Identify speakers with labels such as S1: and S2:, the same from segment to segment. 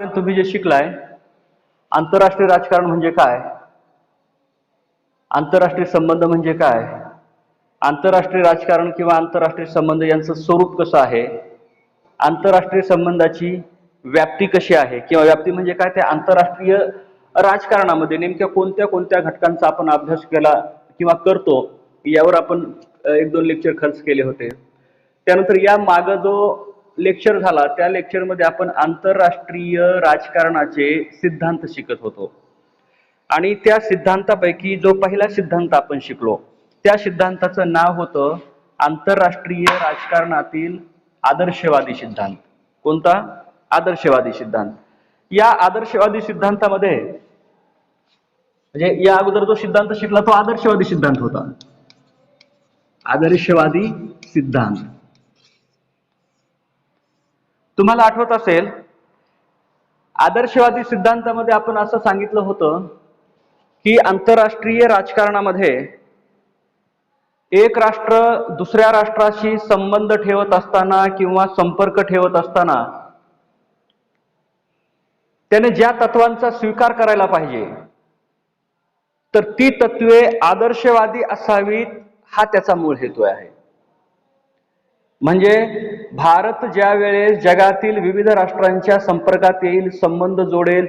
S1: तुम्ही जे शिकलाय आंतरराष्ट्रीय राजकारण म्हणजे काय, आंतरराष्ट्रीय संबंध म्हणजे काय, आंतरराष्ट्रीय राजकारण किंवा आंतरराष्ट्रीय संबंध यांचं स्वरूप कसं आहे, आंतरराष्ट्रीय संबंधाची व्याप्ती कशी आहे किंवा व्याप्ती म्हणजे काय, त्या आंतरराष्ट्रीय राजकारणामध्ये नेमक्या कोणत्या कोणत्या घटकांचा आपण अभ्यास केला किंवा करतो यावर आपण एक दोन लेक्चर खर्च केले होते. त्यानंतर या मागे जो लेक्चर झाला त्या लेक्चरमध्ये आपण आंतरराष्ट्रीय राजकारणाचे सिद्धांत शिकत होतो आणि त्या सिद्धांतापैकी जो पहिला सिद्धांत आपण शिकलो त्या सिद्धांताचं नाव होतं आंतरराष्ट्रीय राजकारणातील आदर्शवादी सिद्धांत. कोणता? आदर्शवादी सिद्धांत. या आदर्शवादी सिद्धांतामध्ये म्हणजे या अगोदर जो सिद्धांत शिकला तो आदर्शवादी सिद्धांत होता. आदर्शवादी सिद्धांत तुम्हाला आठवत असेल, आदर्शवादी सिद्धांतामध्ये आपण असं सांगितलं होतं की आंतरराष्ट्रीय राजकारणामध्ये एक राष्ट्र दुसऱ्या राष्ट्राशी संबंध ठेवत असताना किंवा संपर्क ठेवत असताना त्याने ज्या तत्वांचा स्वीकार करायला पाहिजे तर ती तत्वे आदर्शवादी असावीत हा त्याचा मूळ हेतू आहे. म्हणजे भारत ज्या वेळेस जगातील विविध राष्ट्रांच्या संपर्कात येईल, संबंध जोडेल,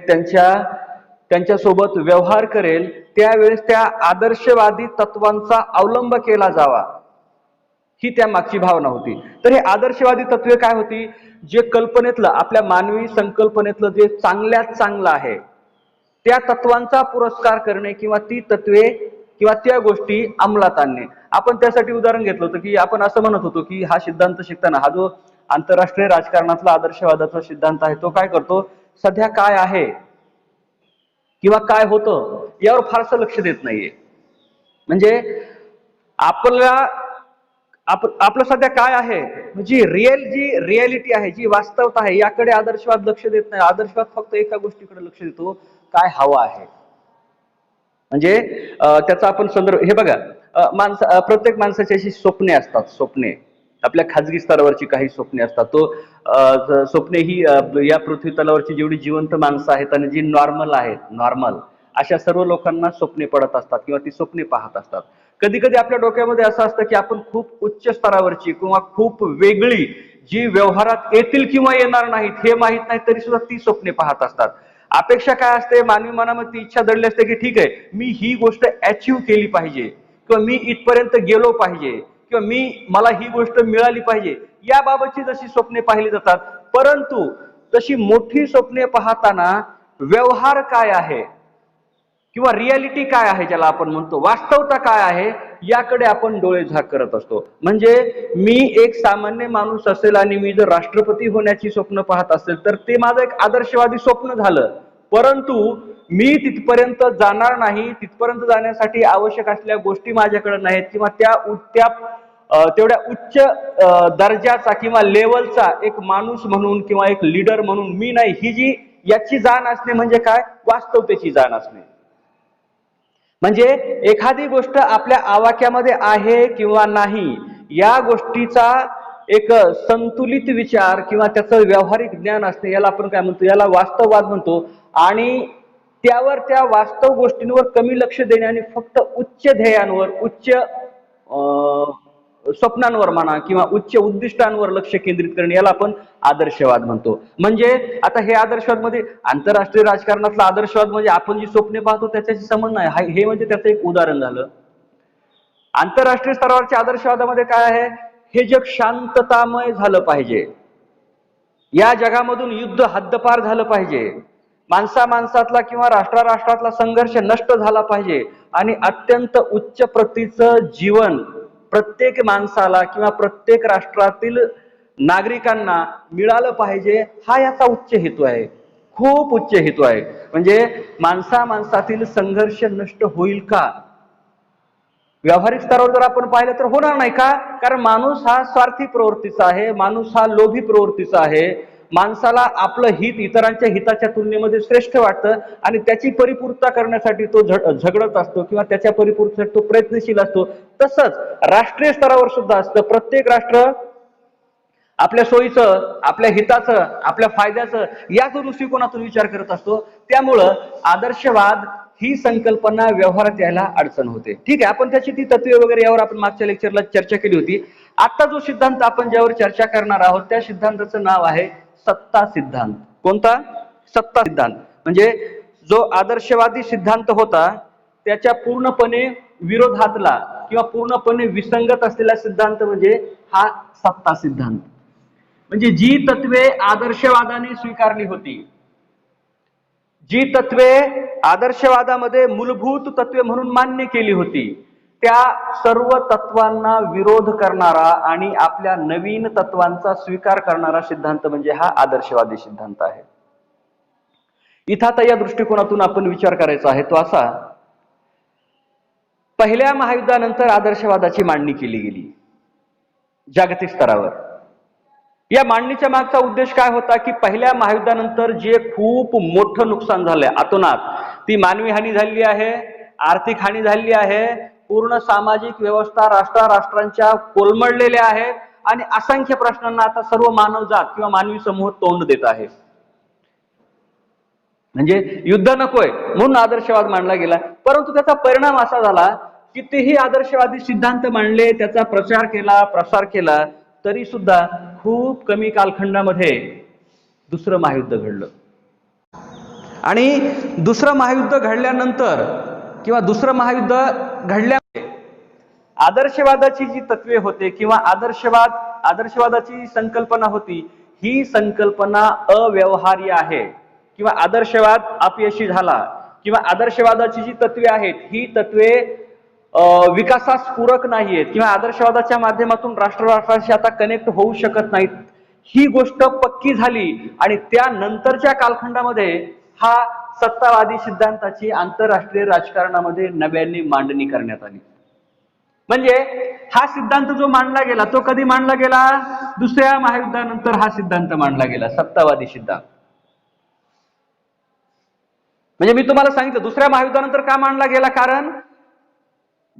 S1: त्यांच्यासोबत व्यवहार करेल, त्यावेळेस त्या आदर्शवादी तत्वांचा अवलंब केला जावा ही त्या मागची भावना होती. तर हे आदर्शवादी तत्वे काय होती? जे कल्पनेतलं, आपल्या मानवी संकल्पनेतलं जे चांगल्यात चांगलं आहे त्या तत्वांचा पुरस्कार करणे किंवा ती तत्वे किंवा त्या गोष्टी अंमलात आणणे. आपण त्यासाठी उदाहरण घेतलं होतं की आपण असं म्हणत होतो की हा सिद्धांत शिकताना हा जो आंतरराष्ट्रीय राजकारणातला आदर्शवादाचा सिद्धांत आहे तो काय करतो, सध्या काय आहे किंवा काय होतं यावर फारसं लक्ष देत नाहीये. म्हणजे आपलं सध्या काय आहे, जी रियालिटी आहे, जी वास्तवता आहे याकडे आदर्शवाद लक्ष देत नाही. आदर्शवाद फक्त एका गोष्टीकडे लक्ष देतो, काय हवा आहे. म्हणजे त्याचा आपण संदर्भ हे बघा, प्रत्येक माणसाची अशी स्वप्ने असतात. स्वप्ने आपल्या खाजगी स्तरावरची काही स्वप्ने असतात. स्वप्ने ही या पृथ्वी तलावरची जेवढी जिवंत माणसं आहेत आणि जी नॉर्मल अशा सर्व लोकांना स्वप्ने पडत असतात किंवा ती स्वप्ने पाहत असतात. कधी कधी आपल्या डोक्यामध्ये असं असतं की आपण खूप उच्च स्तरावरची किंवा खूप वेगळी जी व्यवहारात येतील किंवा येणार नाहीत हे माहीत नाही तरी सुद्धा ती स्वप्ने पाहत असतात. अपेक्षा काय असते, मानवी मनामध्ये इच्छा दडली असते की ठीक आहे मी ही गोष्ट अचीव्ह केली पाहिजे किंवा मी इथपर्यंत गेलो पाहिजे किंवा मला ही गोष्ट मिळाली पाहिजे, याबाबतची जशी स्वप्ने पाहिली जातात. परंतु तशी मोठी स्वप्ने पाहताना व्यवहार काय आहे किंवा रियालिटी काय आहे, ज्याला आपण म्हणतो वास्तवता काय आहे, याकडे आपण डोळे झाक करत असतो. म्हणजे मी एक सामान्य माणूस असेल आणि मी जर राष्ट्रपती होण्याची स्वप्न पाहत असेल तर ते माझं एक आदर्शवादी स्वप्न झालं. परंतु मी तिथपर्यंत जाणार नाही, तिथपर्यंत जाण्यासाठी आवश्यक असलेल्या गोष्टी माझ्याकडे नाहीत किंवा तेवढ्या उच्च दर्जाचा किंवा लेवलचा एक माणूस म्हणून किंवा एक लीडर म्हणून मी नाही, याची जाण असणे म्हणजे काय, वास्तवतेची जाण असणे. म्हणजे एखादी गोष्ट आपल्या आवाक्यामध्ये आहे किंवा नाही या गोष्टीचा एक संतुलित विचार किंवा त्याचं व्यावहारिक ज्ञान असते, याला आपण काय म्हणतो, याला वास्तववाद म्हणतो. आणि त्या वास्तव गोष्टींवर कमी लक्ष देणे आणि फक्त उच्च ध्येयांवर, उच्च स्वप्नांवर म्हणा किंवा उच्च उद्दिष्टांवर लक्ष केंद्रित करणे याला आपण आदर्शवाद म्हणतो. म्हणजे आता हे आदर्शवाद मध्ये आंतरराष्ट्रीय राजकारणातला आदर्शवाद म्हणजे आपण जी स्वप्ने पाहतो त्याच्याशी संबंध नाही, हे म्हणजे त्याचं एक उदाहरण झालं. आंतरराष्ट्रीय स्तरावरच्या आदर्शवादामध्ये काय आहे, हे जग शांततामय झालं पाहिजे, या जगामधून युद्ध हद्दपार झालं पाहिजे, माणसातला किंवा राष्ट्रातला संघर्ष नष्ट झाला पाहिजे आणि अत्यंत उच्च प्रतीचं जीवन प्रत्येक माणसाला किंवा प्रत्येक राष्ट्रातील नागरिकांना मिळालं पाहिजे, हा याचा उच्च हेतू आहे, खूप उच्च हेतू आहे. म्हणजे माणसातील संघर्ष नष्ट होईल का? व्यावहारिक स्तरावर जर आपण पाहिलं तर होणार नाही का? कारण माणूस हा स्वार्थी प्रवृत्तीचा आहे, माणूस हा लोभी प्रवृत्तीचा आहे. माणसाला आपलं हित इतरांच्या हिताच्या तुलनेमध्ये श्रेष्ठ वाटतं आणि त्याची परिपूर्तता करण्यासाठी तो झगडत असतो किंवा त्याच्या परिपूर्ततेसाठी तो प्रयत्नशील असतो. तसंच राष्ट्रीय स्तरावर सुद्धा असतं. प्रत्येक राष्ट्र आपल्या सोयीचं, आपल्या हिताचं, आपल्या फायद्याचं याच दृष्टिकोनातून विचार करत असतो. त्यामुळं आदर्शवाद ही संकल्पना व्यवहारात यायला अडचण होते. ठीक आहे, आपण त्याची ती तत्वे वगैरे यावर आपण मागच्या लेक्चरला चर्चा केली होती. आता जो सिद्धांत आपण ज्यावर चर्चा करणार आहोत त्या सिद्धांताचं नाव आहे सत्ता सिद्धांत. कोणता? सत्ता सिद्धांत. म्हणजे जो आदर्शवादी सिद्धांत होता त्याच्या पूर्णपणे विरोधातला किंवा पूर्णपणे विसंगत असलेला सिद्धांत म्हणजे हा सत्ता सिद्धांत. म्हणजे जी तत्वे आदर्शवादाने स्वीकारली होती, जी तत्वे आदर्शवादामध्ये मूलभूत तत्वे म्हणून मान्य केली होती, त्या सर्व तत्वांना विरोध करणारा आणि आपल्या नवीन तत्वांचा स्वीकार करणारा सिद्धांत म्हणजे हा आदर्शवादी सिद्धांत आहे. इथं आता या दृष्टिकोनातून आपण विचार करायचा आहे तो असा, पहिल्या महायुद्धानंतर आदर्शवादाची मांडणी केली गेली जागतिक स्तरावर. या मांडणीच्या मागचा उद्देश काय होता की पहिल्या महायुद्धानंतर जे खूप मोठं नुकसान झालंय अतोनात, ती मानवी हानी झालेली आहे, आर्थिक हानी झालेली आहे, पूर्ण सामाजिक व्यवस्था राष्ट्रांच्या कोलमडलेल्या आहेत आणि असंख्य प्रश्नांना आता सर्व मानवजात किंवा मानवी समूह तोंड देत आहे. म्हणजे युद्ध नकोय म्हणून आदर्शवाद मांडला गेला. परंतु त्याचा परिणाम असा झाला, कितीही आदर्शवादी सिद्धांत मांडले, त्याचा प्रचार केला, प्रसार केला, तरी सुद्धा खूप कमी कालखंडामध्ये दुसरं महायुद्ध घडलं. आणि दुसरं महायुद्ध घडल्यानंतर किंवा दुसरं महायुद्ध घडल्यामुळे आदर्शवादाची जी तत्वे होते किंवा आदर्शवादाची संकल्पना होती, ही संकल्पना अव्यवहार्य आहे किंवा आदर्शवाद अपयशी झाला किंवा आदर्शवादाची जी तत्वे आहेत ही तत्वे विकासास पूरक नाहीयेत किंवा आदर्शवादाच्या माध्यमातून राष्ट्राशी आता कनेक्ट होऊ शकत नाहीत, ही गोष्ट पक्की झाली. आणि त्यानंतरच्या कालखंडामध्ये हा सत्तावादी सिद्धांताची आंतरराष्ट्रीय राजकारणामध्ये नव्याने मांडणी करण्यात आली. म्हणजे हा सिद्धांत जो मांडला गेला तो कधी मांडला गेला? दुसऱ्या महायुद्धानंतर हा सिद्धांत मांडला गेला, सत्तावादी सिद्धांत. म्हणजे मी तुम्हाला सांगितलं दुसऱ्या महायुद्धानंतर का मांडला गेला, कारण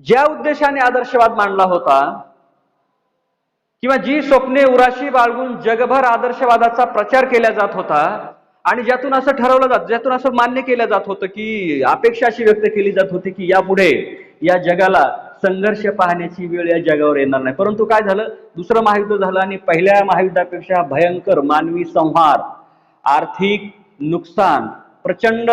S1: ज्या उद्देशाने आदर्शवाद मांडला होता किंवा जी स्वप्ने उराशी बाळगून जगभर आदर्शवादाचा प्रचार केला जात होता आणि ज्यातून असं ठरवलं जात, ज्यातून असं मान्य केलं जात होतं की अपेक्षा अशी व्यक्त केली जात होती की यापुढे या जगाला संघर्ष पाहण्याची वेळ या जगावर येणार नाही. परंतु काय झालं, दुसरं महायुद्ध झालं आणि पहिल्या महायुद्धापेक्षा भयंकर मानवी संहार, आर्थिक नुकसान, प्रचंड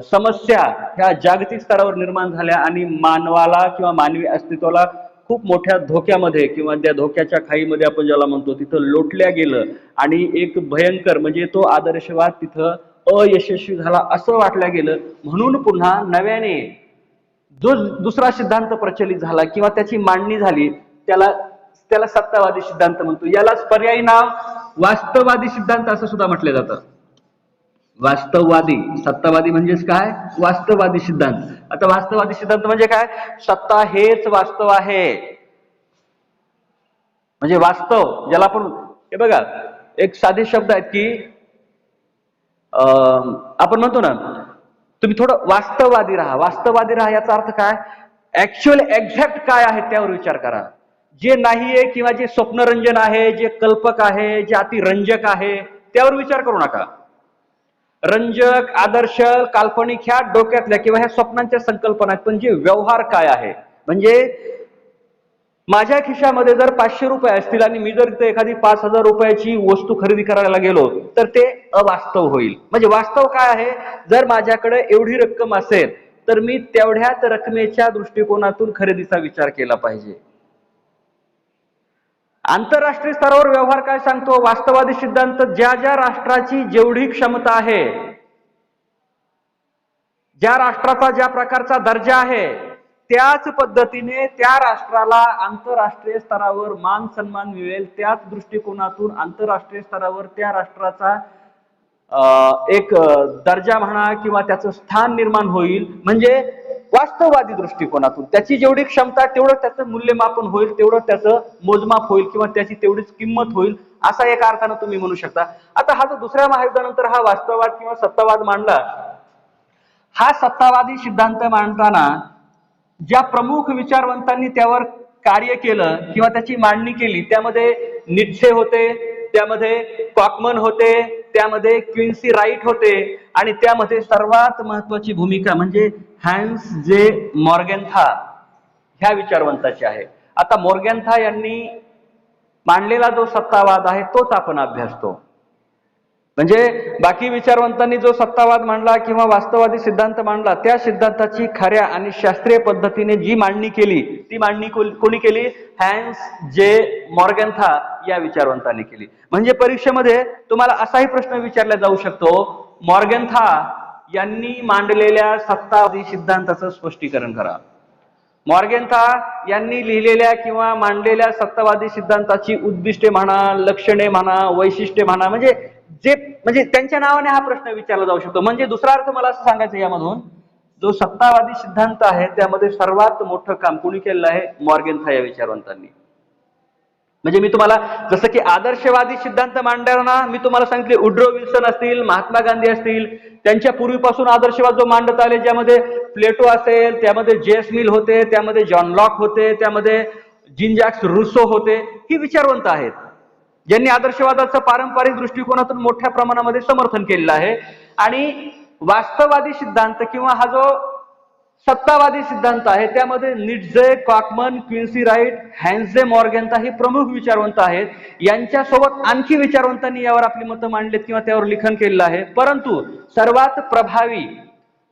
S1: समस्या ह्या जागतिक स्तरावर निर्माण झाल्या आणि मानवाला किंवा मानवी अस्तित्वाला खूप मोठ्या धोक्यामध्ये किंवा त्या धोक्याच्या खाईमध्ये आपण ज्याला म्हणतो तिथं लोटल्या गेलं आणि एक भयंकर म्हणजे तो आदर्शवाद तिथं अयशस्वी झाला असं वाटलं गेलं. म्हणून पुन्हा नव्याने जो दुसरा सिद्धांत प्रचलित झाला किंवा त्याची मांडणी झाली त्याला सत्तावादी सिद्धांत म्हणतो. यालाच पर्यायी नाव वास्तववादी सिद्धांत असं सुद्धा म्हटलं जातं. वास्तववादी, सत्तावादी म्हणजेच काय? वास्तववादी सिद्धांत. आता वास्तववादी सिद्धांत म्हणजे काय? सत्ता हेच वास्तव आहे. म्हणजे वास्तव ज्याला आपण, हे बघा एक साधे शब्द आहेत की आपण म्हणतो ना तुम्ही थोडं वास्तववादी राहा. वास्तववादी राहा याचा अर्थ काय? ऍक्च्युअल एक्झॅक्ट काय आहे त्यावर विचार करा. जे नाहीये किंवा जे स्वप्नरंजन आहे, जे कल्पक आहे, जे अतिरंजक आहे त्यावर विचार करू नका. रंजक, आदर्श, काल्पनिक ह्या डोक्यातल्या किंवा ह्या स्वप्नांच्या संकल्पना आहेत, पण जे व्यवहार काय आहे, म्हणजे माझ्या खिशामध्ये जर 500 रुपये असतील आणि मी जर इथे एखादी 5,000 रुपयाची वस्तू खरेदी करायला गेलो तर ते अवास्तव होईल. म्हणजे वास्तव काय आहे? जर माझ्याकडे एवढी रक्कम असेल तर मी तेवढ्याच रकमेच्या दृष्टिकोनातून खरेदीचा विचार केला पाहिजे. आंतरराष्ट्रीय स्तरावर व्यवहार काय सांगतो? वास्तववादी सिद्धांत ज्या ज्या राष्ट्राची जेवढी क्षमता आहे, ज्या राष्ट्राचा ज्या प्रकारचा दर्जा आहे, त्याच पद्धतीने त्या राष्ट्राला आंतरराष्ट्रीय स्तरावर मान सन्मान मिळेल. त्याच दृष्टिकोनातून आंतरराष्ट्रीय स्तरावर त्या राष्ट्राचा एक दर्जा म्हणा किंवा त्याचं स्थान निर्माण होईल. म्हणजे वास्तववादी दृष्टिकोनातून त्याची जेवढी क्षमता तेवढं त्याचं मूल्यमापन होईल, तेवढं त्याचं मोजमाप होईल किंवा त्याची तेवढीच किंमत होईल, असा एका अर्थानं तुम्ही म्हणू शकता. आता हा जो दुसऱ्या महायुद्धानंतर हा वास्तववाद किंवा सत्तावाद मांडला, हा सत्तावादी सिद्धांत मांडताना ज्या प्रमुख विचारवंतांनी त्यावर कार्य केलं किंवा त्याची मांडणी केली, त्यामध्ये नीट्शे होते, त्यामध्ये कॉकमन होते, त्यामध्ये क्विन्सी राईट होते आणि त्यामध्ये सर्वात महत्वाची भूमिका म्हणजे हॅन्स जे मॉर्गेन्था ह्या विचारवंताची आहे. आता मॉर्गेन्था यांनी मांडलेला जो सत्तावाद आहे तोच आपण अभ्यासतो. म्हणजे बाकी विचारवंतांनी जो सत्तावाद मांडला किंवा वास्तववादी सिद्धांत मांडला, त्या सिद्धांताची खऱ्या आणि शास्त्रीय पद्धतीने जी मांडणी केली ती मांडणी कोणी केली? हॅन्स जे मॉर्गेन्था या विचारवंतांनी केली. म्हणजे परीक्षेमध्ये तुम्हाला असाही प्रश्न विचारला जाऊ शकतो, मॉर्गेन्था यांनी मांडलेल्या सत्तावादी सिद्धांताचं स्पष्टीकरण करा. मॉर्गेन्था यांनी लिहिलेल्या किंवा मांडलेल्या सत्तावादी सिद्धांताची उद्दिष्टे म्हणा, लक्षणे म्हणा, वैशिष्ट्ये म्हणा, म्हणजे त्यांच्या नावाने हा प्रश्न विचारला जाऊ शकतो. म्हणजे दुसरा अर्थ मला असं सांगायचं यामधून, जो सत्तावादी सिद्धांत आहे त्यामध्ये सर्वात मोठं काम कोणी केलेलं आहे? मॉर्गेन्था या विचारवंतांनी. म्हणजे मी तुम्हाला जसं की आदर्शवादी सिद्धांत मांडताना मी तुम्हाला सांगितले वुड्रो विल्सन असतील, महात्मा गांधी असतील, त्यांच्या पूर्वीपासून आदर्शवाद जो मांडत आले, ज्यामध्ये प्लेटो असेल, त्यामध्ये जेम्स मिल होते, त्यामध्ये जॉन लॉक होते, त्यामध्ये जीन जॅक्स रुसो होते, ही विचारवंत आहेत ज्यांनी आदर्शवादाचं पारंपरिक दृष्टिकोनातून मोठ्या प्रमाणामध्ये समर्थन केलेलं आहे. आणि वास्तववादी सिद्धांत किंवा हा जो सत्तावादी सिद्धांत आहे त्यामध्ये नीट्शे, कॉकमन, क्विन्सी राईट, हॅन्स जे मॉर्गेन्था ही प्रमुख विचारवंत आहेत. यांच्यासोबत आणखी विचारवंतांनी यावर आपली मतं मांडलीत किंवा त्यावर लिखाण केलेलं आहे. परंतु सर्वात प्रभावी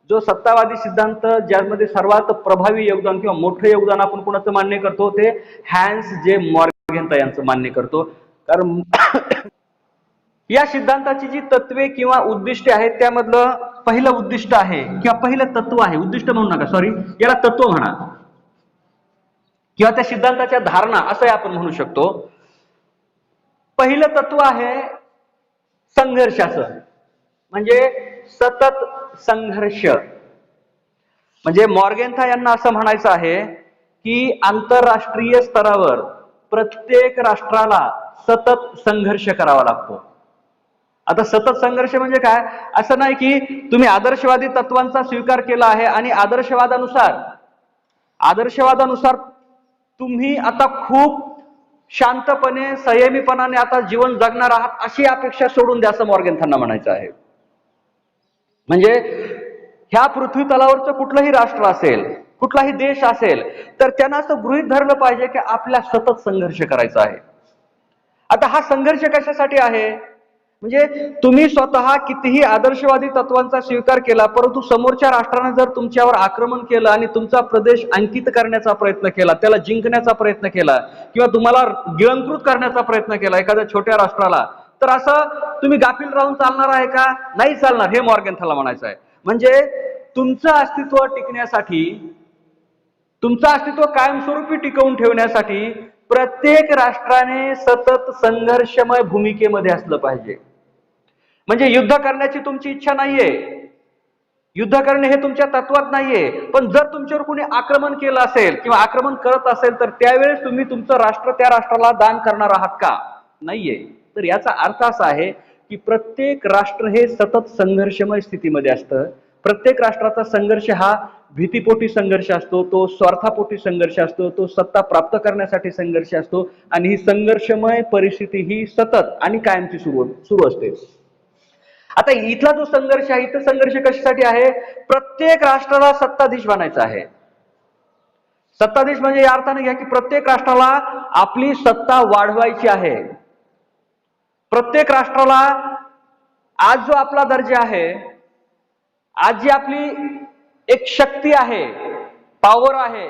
S1: जो सत्तावादी सिद्धांत, ज्यामध्ये सर्वात प्रभावी योगदान किंवा मोठं योगदान आपण कोणाचं मान्य करतो, ते हॅन्स जे मॉर्गेन्था यांचं मान्य करतो. कारण या सिद्धांताची जी तत्वे किंवा उद्दिष्टे आहेत त्यामधलं पहिलं उद्दिष्ट आहे किंवा पहिलं तत्व आहे, उद्दिष्ट म्हणू नका, सॉरी, याला तत्व म्हणा किंवा त्या सिद्धांताच्या धारणा असं आपण म्हणू शकतो. पहिलं तत्व आहे संघर्षाचं, म्हणजे सतत संघर्ष. म्हणजे मॉर्गेन्था यांना असं म्हणायचं आहे की आंतरराष्ट्रीय स्तरावर प्रत्येक राष्ट्राला सतत संघर्ष करावा लागतो. आता सतत संघर्ष म्हणजे काय? असं नाही की तुम्ही आदर्शवादी तत्वांचा स्वीकार केला आहे आणि आदर्शवादानुसार तुम्ही आता खूप शांतपणे, संयमीपणाने आता जीवन जगणार आहात अशी अपेक्षा सोडून द्या, असं मॉर्गेन्थांना म्हणायचं आहे. म्हणजे ह्या पृथ्वी तलावरचं कुठलंही राष्ट्र असेल, कुठलाही देश असेल, तर त्यांना असं गृहीत धरलं पाहिजे की आपल्या सतत संघर्ष करायचा आहे. आता हा संघर्ष कशासाठी आहे? म्हणजे तुम्ही स्वतः कितीही आदर्शवादी तत्वांचा स्वीकार केला, परंतु समोरच्या राष्ट्राने जर तुमच्यावर आक्रमण केलं आणि तुमचा प्रदेश अंकित करण्याचा प्रयत्न केला, त्याला जिंकण्याचा प्रयत्न केला किंवा तुम्हाला गिळंकृत करण्याचा प्रयत्न केला एखाद्या छोट्या राष्ट्राला, तर असं तुम्ही गाफील राहून चालणार आहे का? नाही चालणार, हे मॉर्गेन्थाला म्हणायचं आहे. म्हणजे तुमचं अस्तित्व टिकण्यासाठी, तुमचं अस्तित्व कायमस्वरूपी टिकवून ठेवण्यासाठी प्रत्येक राष्ट्राने सतत संघर्षमय भूमिकेमध्ये असलं पाहिजे. म्हणजे युद्ध करण्याची तुमची इच्छा नाहीये, युद्ध करणे हे तुमच्या तत्वात नाहीये, पण जर तुमच्यावर कोणी आक्रमण केलं असेल किंवा आक्रमण करत असेल तर त्यावेळेस तुम्ही तुमचं राष्ट्र त्या राष्ट्राला दान करणार आहात का? नाहीये. तर याचा अर्थ असा आहे की प्रत्येक राष्ट्र हे सतत संघर्षमय स्थितीमध्ये असतं. प्रत्येक राष्ट्राचा संघर्ष हा भीतीपोटी संघर्ष असतो, तो स्वार्थापोटी संघर्ष असतो, तो सत्ता प्राप्त करण्यासाठी संघर्ष असतो आणि ही संघर्षमय परिस्थिती ही सतत आणि कायमची सुरू असते. आता इथला जो संघर्ष आहे, इथं संघर्ष कशासाठी आहे? प्रत्येक राष्ट्राला सत्ताधीश बनायचं आहे. सत्ताधीश म्हणजे या अर्थाने घ्या की प्रत्येक राष्ट्राला आपली सत्ता वाढवायची आहे. प्रत्येक राष्ट्राला आज जो आपला दर्जा आहे, आज जी आपली एक शक्ती आहे, पॉवर आहे,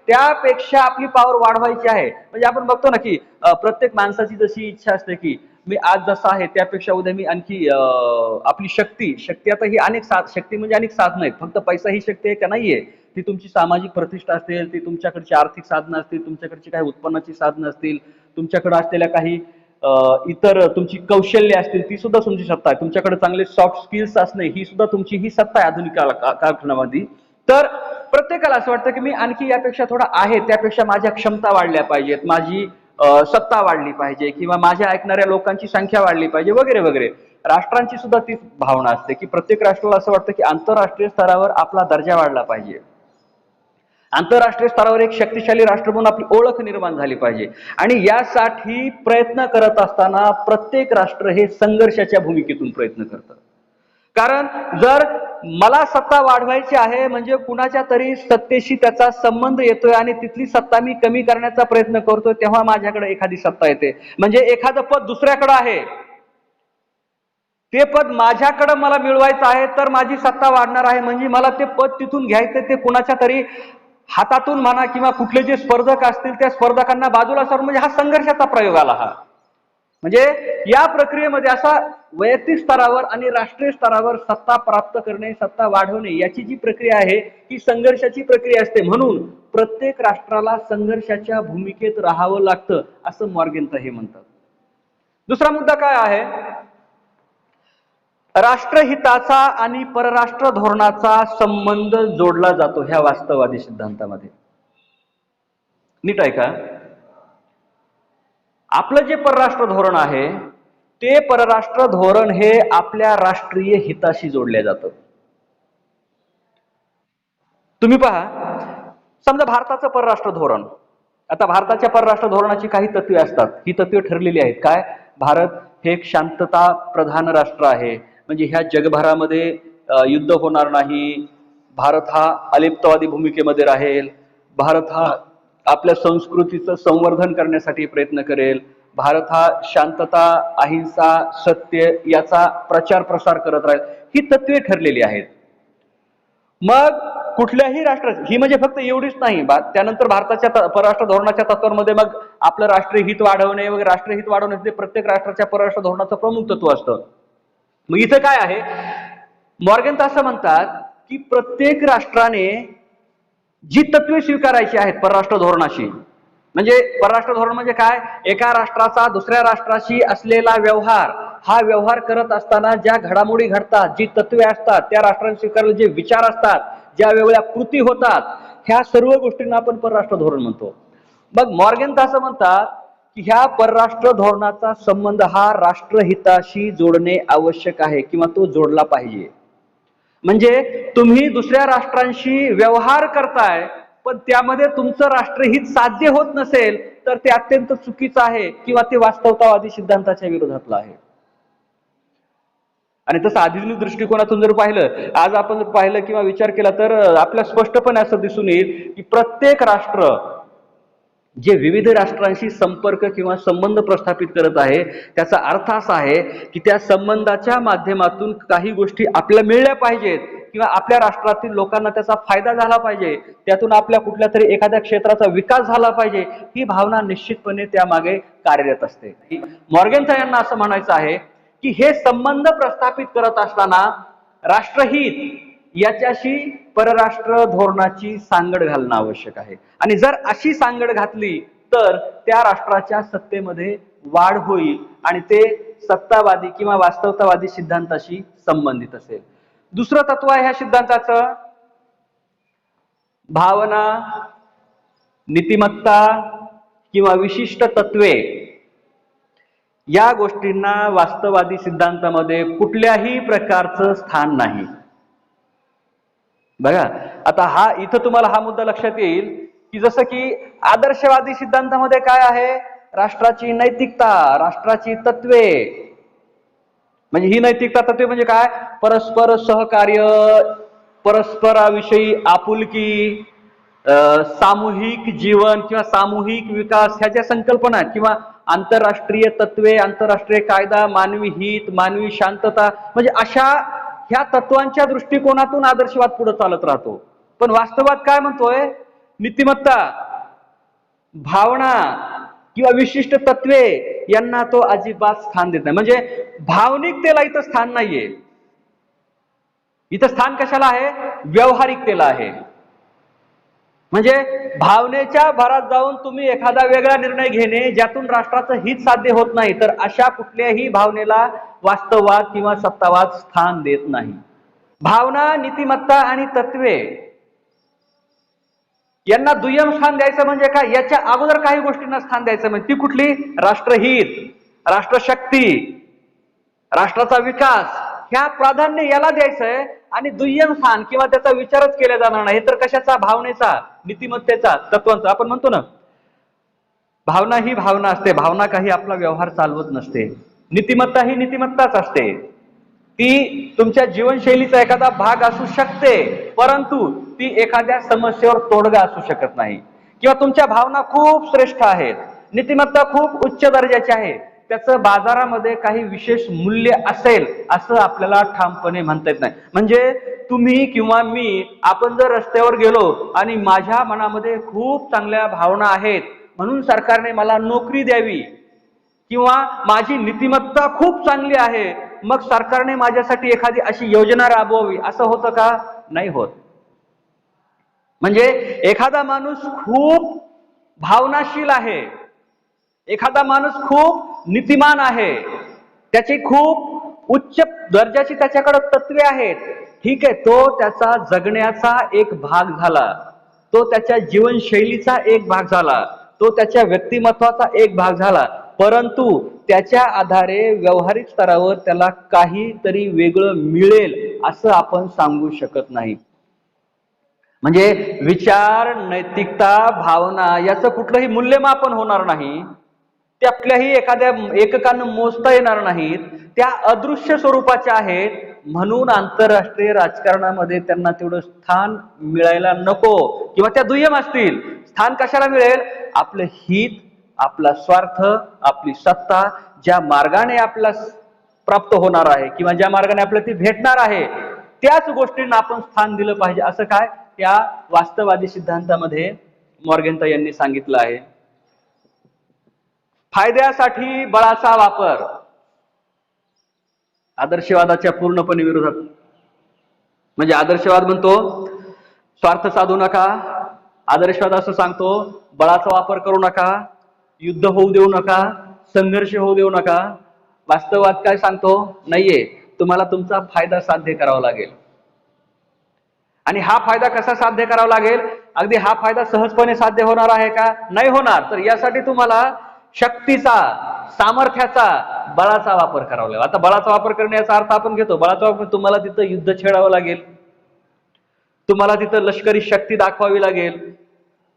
S1: त्यापेक्षा आपली पॉवर वाढवायची आहे. म्हणजे आपण बघतो ना की प्रत्येक माणसाची जशी इच्छा असते की मी आज जसा आहे त्यापेक्षा उद्या मी आणखी आपली शक्ती आता ही अनेक शक्ती म्हणजे अनेक साधनं आहेत. फक्त पैसा ही शक्ती आहे का? नाहीये. ती तुमची सामाजिक प्रतिष्ठा असेल, ती तुमच्याकडची आर्थिक साधनं असतील, तुमच्याकडची काही उत्पन्नाची साधनं असतील, तुमच्याकडे असलेल्या काही इतर तुमची कौशल्य असतील, ती सुद्धा तुमची सत्ता आहे. तुमच्याकडे चांगले सॉफ्ट स्किल्स असणे ही सुद्धा तुमची ही सत्ता आहे आधुनिक कालखंडामध्ये. तर प्रत्येकाला असं वाटतं की मी आणखी यापेक्षा थोडा आहे, त्यापेक्षा माझ्या क्षमता वाढल्या पाहिजेत, माझी सत्ता वाढली पाहिजे किंवा माझ्या ऐकणाऱ्या लोकांची संख्या वाढली पाहिजे वगैरे वगैरे. राष्ट्रांची सुद्धा तीच भावना असते की प्रत्येक राष्ट्राला असं वाटतं की आंतरराष्ट्रीय स्तरावर आपला दर्जा वाढला पाहिजे. आंतरराष्ट्रीय स्तरावर एक शक्तिशाली राष्ट्र म्हणून आपली ओळख निर्माण झाली पाहिजे. आणि यासाठी प्रयत्न करत असताना प्रत्येक राष्ट्र हे संघर्षाच्या भूमिकेतून प्रयत्न करतं. कारण जर मला सत्ता वाढवायची आहे म्हणजे कुणाच्या तरी सत्तेशी त्याचा संबंध येतोय आणि तिथली सत्ता मी कमी करण्याचा प्रयत्न करतोय, तेव्हा माझ्याकडे एखादी सत्ता येते. म्हणजे एखादं पद दुसऱ्याकडे आहे, ते पद माझ्याकडे मला मिळवायचं आहे, तर माझी सत्ता वाढणार आहे. म्हणजे मला ते पद तिथून घ्यायचं, ते कुणाच्या तरी हातातून म्हणा किंवा कुठले जे स्पर्धक असतील त्या स्पर्धकांना बाजूला सारून, म्हणजे हा संघर्षाचा प्रयोग आला. हा म्हणजे या प्रक्रियेमध्ये असा वैयक्तिक स्तरावर आणि राष्ट्रीय स्तरावर सत्ता प्राप्त करणे, सत्ता वाढवणे याची जी प्रक्रिया आहे ही संघर्षाची प्रक्रिया असते. म्हणून प्रत्येक राष्ट्राला संघर्षाच्या भूमिकेत राहावं लागतं असं मॉर्गेन्ता हे म्हणतात. दुसरा मुद्दा काय आहे? राष्ट्रहिताचा आणि परराष्ट्र धोरणाचा संबंध जोडला जातो ह्या वास्तववादी सिद्धांतामध्ये. नीट ऐका, आपलं जे परराष्ट्र धोरण आहे ते परराष्ट्र धोरण हे आपल्या राष्ट्रीय हिताशी जोडले जातं. तुम्ही पहा, समजा भारताचं परराष्ट्र धोरण, आता भारताच्या परराष्ट्र धोरणाची काही तत्वे असतात. ही तत्वे ठरलेली आहेत. काय? भारत हे एक शांतता प्रधान राष्ट्र आहे, म्हणजे ह्या जगभरामध्ये युद्ध होणार नाही. भारत हा अलिप्तवादी भूमिकेमध्ये राहील. भारत हा आपल्या संस्कृतीचं संवर्धन करण्यासाठी प्रयत्न करेल. भारत हा शांतता, अहिंसा, सत्य याचा प्रचार प्रसार करत राहील. ही तत्वे ठरलेली आहेत. मग कुठल्याही राष्ट्राची ही म्हणजे फक्त एवढीच नाही, त्यानंतर भारताच्या परराष्ट्र धोरणाच्या तत्वांमध्ये मग आपलं राष्ट्रीय हित वाढवणे वगैरे, राष्ट्रीय हित वाढवणे ते प्रत्येक राष्ट्राच्या परराष्ट्र धोरणाचं प्रमुख तत्व असतं. मग इथं काय आहे? मॉर्गेन्ता असं म्हणतात की प्रत्येक राष्ट्राने जी तत्वे स्वीकारायची आहेत परराष्ट्र धोरणाशी, म्हणजे परराष्ट्र धोरण म्हणजे काय? एका राष्ट्राचा दुसऱ्या राष्ट्राशी असलेला व्यवहार, हा व्यवहार करत असताना ज्या घडामोडी घडतात, जी तत्वे असतात, त्या राष्ट्रांनी स्वीकारलेले जे विचार असतात, ज्या वेगवेगळ्या कृती होतात, ह्या सर्व गोष्टींना आपण परराष्ट्र धोरण म्हणतो. मग मॉर्गेन्ता असं म्हणतात की ह्या परराष्ट्र धोरणाचा संबंध हा राष्ट्रहिताशी जोडणे आवश्यक आहे किंवा तो जोडला पाहिजे. म्हणजे तुम्ही दुसऱ्या राष्ट्रांशी व्यवहार करताय पण त्यामध्ये तुमचं राष्ट्रहित साध्य होत नसेल तर ते अत्यंत चुकीचं आहे किंवा ते वास्तवतावादी सिद्धांताच्या विरोधातलं आहे. आणि तसं आधुनिक दृष्टिकोनातून जर पाहिलं, आज आपण जर पाहिलं किंवा विचार केला तर आपल्या स्पष्टपणे असं दिसून येईल की प्रत्येक राष्ट्र जे विविध राष्ट्रांशी संपर्क किंवा संबंध प्रस्थापित करत आहे त्याचा अर्थ असा आहे की त्या संबंधाच्या माध्यमातून काही गोष्टी आपल्याला मिळल्या पाहिजेत किंवा आपल्या राष्ट्रातील लोकांना त्याचा फायदा झाला पाहिजे, त्यातून आपल्या कुठल्या तरी एखाद्या क्षेत्राचा विकास झाला पाहिजे, ही भावना निश्चितपणे त्यामागे कार्यरत असते. मॉर्गेन्ता यांना असं म्हणायचं आहे की हे संबंध प्रस्थापित करत असताना राष्ट्रहित याच्याशी परराष्ट्र धोरणाची सांगड घालणं आवश्यक आहे. आणि जर अशी सांगड घातली तर त्या राष्ट्राच्या सत्तेमध्ये वाढ होईल आणि ते सत्तावादी किंवा वास्तवतावादी सिद्धांताशी संबंधित असेल. दुसरं तत्व आहे ह्या सिद्धांताचं, भावना, नीतिमत्ता किंवा विशिष्ट तत्वे या गोष्टींना वास्तववादी सिद्धांतामध्ये कुठल्याही प्रकारचं स्थान नाही. बघा, आता हा इथं तुम्हाला हा मुद्दा लक्षात येईल की जसं की आदर्शवादी सिद्धांतामध्ये काय आहे? राष्ट्राची नैतिकता, राष्ट्राची तत्वे. म्हणजे ही नैतिकता तत्वे म्हणजे काय? परस्पर सहकार्य, परस्पराविषयी आपुलकी, सामूहिक जीवन किंवा सामूहिक विकास ह्या ज्या संकल्पना किंवा आंतरराष्ट्रीय तत्वे, आंतरराष्ट्रीय कायदा, मानवी हित, मानवी शांतता, म्हणजे अशा ह्या तत्वांच्या दृष्टिकोनातून आदर्शवाद पुढे चालत राहतो. पण वास्तवात काय म्हणतोय? नीतिमत्ता, भावना किंवा विशिष्ट तत्वे यांना तो अजिबात स्थान देत नाही. म्हणजे भावनिकतेला इथं स्थान नाहीये. इथं स्थान कशाला आहे? व्यावहारिकतेला आहे. म्हणजे भावनेच्या भरात जाऊन तुम्ही एखादा वेगळा निर्णय घेणे ज्यातून राष्ट्राचं हित साध्य होत नाही, तर अशा कुठल्याही भावनेला वास्तववाद किंवा सत्तावाद स्थान देत नाही. भावना, नीतिमत्ता आणि तत्वे यांना दुय्यम स्थान द्यायचं म्हणजे काय? याच्या अगोदर काही गोष्टींना स्थान द्यायचं म्हणजे ती कुठली? राष्ट्रहित, राष्ट्रशक्ती, राष्ट्राचा विकास, ह्या प्राधान्य याला द्यायचंय आणि दुय्यम स्थान किंवा त्याचा विचारच केला जाणार नाही. हे तर कशाचा? भावनेचा, नीतिमत्तेचा, तत्वांचा. आपण म्हणतो ना, भावना ही भावना असते, भावना काही आपला व्यवहार चालवत नसते. नीतिमत्ता ही नीतिमत्ताच असते. ती तुमच्या जीवनशैलीचा एखादा भाग असू शकते, परंतु ती एखाद्या समस्येवर तोडगा असू शकत नाही. किंवा तुमच्या भावना खूप श्रेष्ठ आहेत, नीतिमत्ता खूप उच्च दर्जाची आहे, त्याचं बाजारामध्ये काही विशेष मूल्य असेल असं आपल्याला ठामपणे म्हणता येत नाही. म्हणजे तुम्ही किंवा मी, आपण जर रस्त्यावर गेलो आणि माझ्या मनामध्ये खूप चांगल्या भावना आहेत म्हणून सरकारने मला नोकरी द्यावी, किंवा माझी नीतिमत्ता खूप चांगली आहे मग सरकारने माझ्यासाठी एखादी अशी योजना राबवावी, असं होतं का? नाही होत. म्हणजे एखादा माणूस खूप भावनाशील आहे, एखादा माणूस खूप नीतिमान आहे, त्याची खूप उच्च दर्जाची त्याच्याकडे तत्वे आहेत, ठीक आहे, तो त्याचा जगण्याचा एक भाग झाला, तो त्याच्या जीवनशैलीचा एक भाग झाला, तो त्याच्या व्यक्तिमत्वाचा एक भाग झाला, परंतु त्याच्या आधारे व्यावहारिक स्तरावर त्याला काहीतरी वेगळं मिळेल असं आपण सांगू शकत नाही. म्हणजे विचार, नैतिकता, भावना याचं कुठलंही मूल्यमापन होणार नाही, त्या कुठल्याही एखाद्या एककानं मोजता येणार नाहीत, त्या अदृश्य स्वरूपाच्या आहेत. म्हणून आंतरराष्ट्रीय राजकारणामध्ये त्यांना तेवढं स्थान मिळायला नको, किंवा त्या दुय्यम असतील. स्थान कशाला मिळेल? आपलं हित, आपला स्वार्थ, आपली सत्ता ज्या मार्गाने आपला प्राप्त होणार आहे किंवा ज्या मार्गाने आपल्याला ती भेटणार आहे त्याच गोष्टींना आपण स्थान दिलं पाहिजे, असं काय त्या वास्तववादी सिद्धांतामध्ये मॉर्गेंटा यांनी सांगितलं आहे. फायद्यासाठी बळाचा वापर आदर्शवादाच्या पूर्णपणे विरोधात. म्हणजे आदर्शवाद म्हणतो स्वार्थ साधू नका, आदर्शवाद असं सांगतो बळाचा वापर करू नका, युद्ध होऊ देऊ नका, संघर्ष होऊ देऊ नका. वास्तववाद काय सांगतो? नाहीये, तुम्हाला तुमचा फायदा साध्य करावा लागेल. आणि हा फायदा कसा साध्य करावा लागेल? अगदी हा फायदा सहजपणे साध्य होणार आहे का? नाही होणार. तर यासाठी तुम्हाला शक्तीचा, सामर्थ्याचा, बळाचा वापर करावा लागेल. आता बळाचा वापर करण्याचा अर्थ आपण घेतो, बळाचा वापर तुम्हाला तिथं युद्ध छेडावं लागेल, तुम्हाला तिथं लष्करी शक्ती दाखवावी लागेल,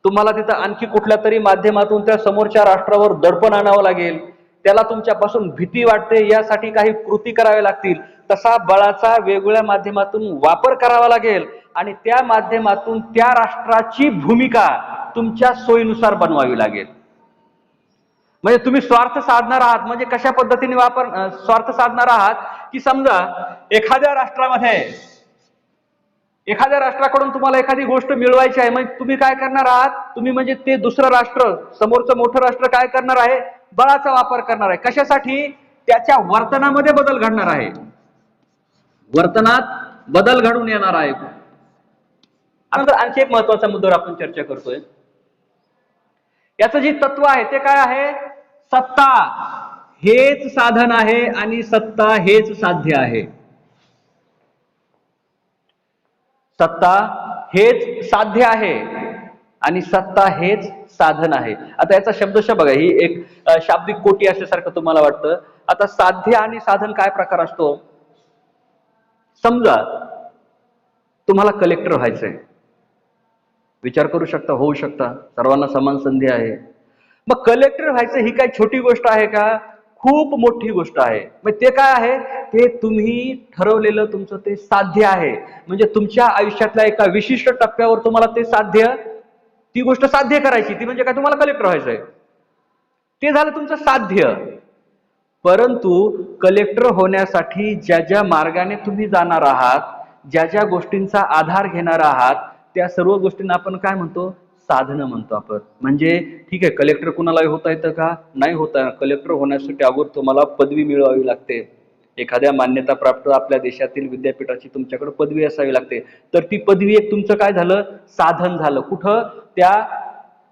S1: तुम्हाला तिथं आणखी कुठल्या तरी माध्यमातून त्या समोरच्या राष्ट्रावर दडपण आणावं लागेल, त्याला तुमच्यापासून भीती वाटते यासाठी काही कृती कराव्या लागतील. तसा बळाचा वेगवेगळ्या माध्यमातून वापर करावा लागेल आणि त्या माध्यमातून त्या राष्ट्राची भूमिका तुमच्या सोयीनुसार बनवावी लागेल. म्हणजे तुम्ही स्वार्थ साधणार आहात, म्हणजे कशा पद्धतीने स्वार्थ साधणार आहात की समजा एखाद्या राष्ट्राकडून तुम्हाला एखादी गोष्ट मिळवायची आहे, मग तुम्ही काय करणार आहात? तुम्ही म्हणजे ते दुसरं राष्ट्र, समोरचं मोठं राष्ट्र काय करणार आहे? बळाचा वापर करणार आहे. कशासाठी? त्याच्या वर्तनामध्ये बदल घडणार आहे, वर्तनात बदल घडून येणार आहे. आणखी एक महत्वाचा मुद्द्यावर आपण चर्चा करतोय. याचं जे तत्व आहे ते काय आहे? सत्ता हेच साधन आहे आणि सत्ता हेच साध्य आहे. सत्ता हेच साध्य आहे आणि सत्ता हेच साधन आहे. आता याचा शब्दशः बघा, ही एक शाब्दिक कोटी असल्यासारखं तुम्हाला वाटतं. आता साध्य आणि साधन काय प्रकार असतो? समजा तुम्हाला कलेक्टर व्हायचंय, विचार करू शकता, होऊ शकता, सर्वांना समान संधी आहे. मग कलेक्टर व्हायचं ही काय छोटी गोष्ट आहे का? खूप मोठी गोष्ट आहे. मग ते काय आहे? ते तुम्ही ठरवलेलं तुमचं ते साध्य आहे. म्हणजे तुमच्या आयुष्यातल्या एका विशिष्ट टप्प्यावर तुम्हाला ते साध्य, ती गोष्ट साध्य करायची, ती म्हणजे काय? तुम्हाला कलेक्टर व्हायचंय, ते झालं तुमचं साध्य. परंतु कलेक्टर होण्यासाठी ज्या ज्या मार्गाने तुम्ही जाणार आहात, ज्या ज्या गोष्टींचा आधार घेणार आहात, त्या सर्व गोष्टींना आपण काय म्हणतो? साधनं म्हणतो आपण. म्हणजे ठीक आहे, कलेक्टर कुणालाही होता येतं का? नाही होता. कलेक्टर होण्यासाठी अगोदर तुम्हाला पदवी मिळवावी लागते, एखाद्या मान्यता प्राप्त आपल्या देशातील विद्यापीठाची तुमच्याकडे पदवी असावी लागते. तर ती पदवी एक तुमचं काय झालं? साधन झालं. कुठं? त्या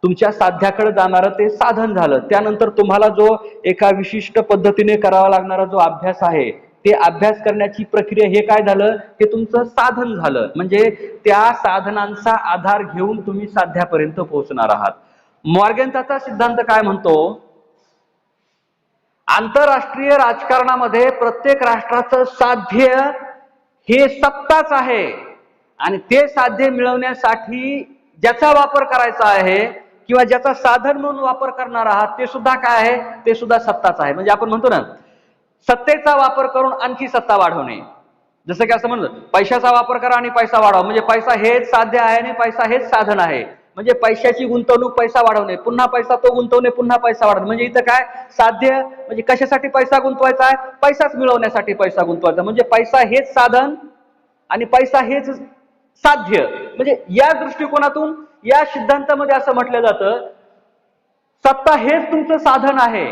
S1: तुमच्या साध्याकडे जाणारं ते साधन झालं. त्यानंतर तुम्हाला जो एका विशिष्ट पद्धतीने करावा लागणारा जो अभ्यास आहे, ते अभ्यास करण्याची प्रक्रिया, हे काय झालं? हे तुमचं साधन झालं. म्हणजे त्या साधनांचा आधार घेऊन तुम्ही साध्यापर्यंत पोहोचणार आहात. मॉर्गेंटाचा सिद्धांत काय म्हणतो? आंतरराष्ट्रीय राजकारणामध्ये प्रत्येक राष्ट्राचं साध्य हे सत्ताच आहे आणि ते साध्य मिळवण्यासाठी ज्याचा वापर करायचा आहे किंवा ज्याचा साधन म्हणून वापर करणार आहात ते सुद्धा काय आहे, ते सुद्धा सत्ताच आहे. म्हणजे आपण म्हणतो ना, सत्तेचा वापर करून आणखी सत्ता वाढवणे. जसं की असं म्हणलं, पैशाचा वापर करा आणि पैसा वाढवा, म्हणजे पैसा हेच साध्य आहे आणि पैसा हेच साधन आहे. म्हणजे पैशाची गुंतवणूक पैसा वाढवणे, पुन्हा पैसा तो गुंतवणे, पुन्हा पैसा वाढवणे. म्हणजे इथं काय साध्य, म्हणजे कशासाठी पैसा गुंतवायचा आहे, पैसाच मिळवण्यासाठी पैसा गुंतवायचा. म्हणजे पैसा हेच साधन आणि पैसा हेच साध्य. म्हणजे या दृष्टिकोनातून या सिद्धांतामध्ये असं म्हटलं जातं, सत्ता हेच तुमचं साधन आहे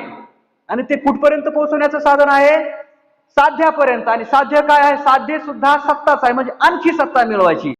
S1: आणि ते कुठपर्यंत पोहोचवण्याचं साधन आहे, साध्यापर्यंत. आणि साध्य काय आहे, साध्य सुद्धा सत्ताच आहे. म्हणजे आणखी सत्ता मिळवायची.